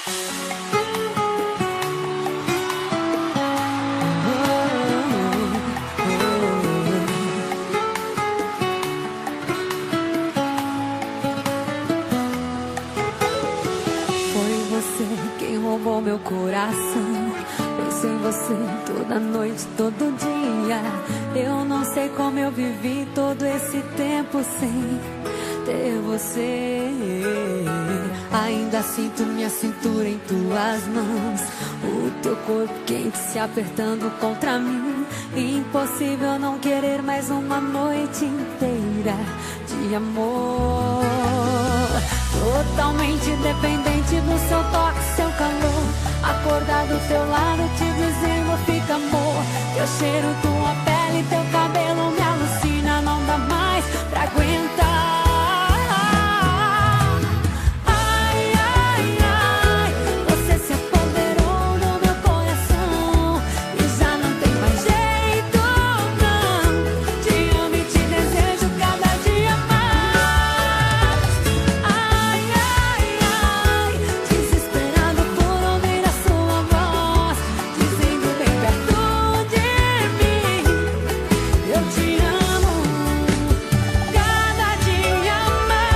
Foi você quem roubou meu coração. Penso em você toda noite, todo dia. Eu não sei como eu vivi todo esse tempo sem ter você. Ainda sinto minha cintura em tuas mãos, o teu corpo quente se apertando contra mim. Impossível não querer mais uma noite inteira de amor. Totalmente dependente do seu toque, seu calor. Acordar do teu lado te dizendo fica amor. Teu cheiro, tua pele, teu cabelo me alucina. Não dá mais pra aguentar. Ai, ai, ai, você se apoderou do meu coração e já não tem mais jeito, não. Te amo e te desejo cada dia mais. Ai, ai, ai, desesperado por ouvir a sua voz dizendo bem perto de mim, eu te amo cada dia mais.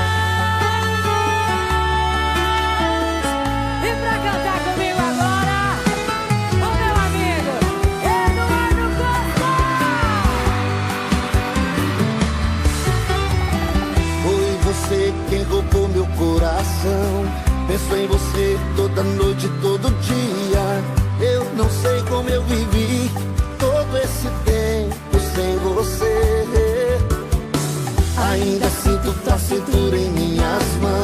E pra cantar comigo agora, o meu amigo Eduardo Costa. Foi você quem roubou meu coração. Penso em você toda noite, todo dia. Eu não sei como eu vivi todo esse tempo sem você. Ainda sinto tua cintura em minhas mãos,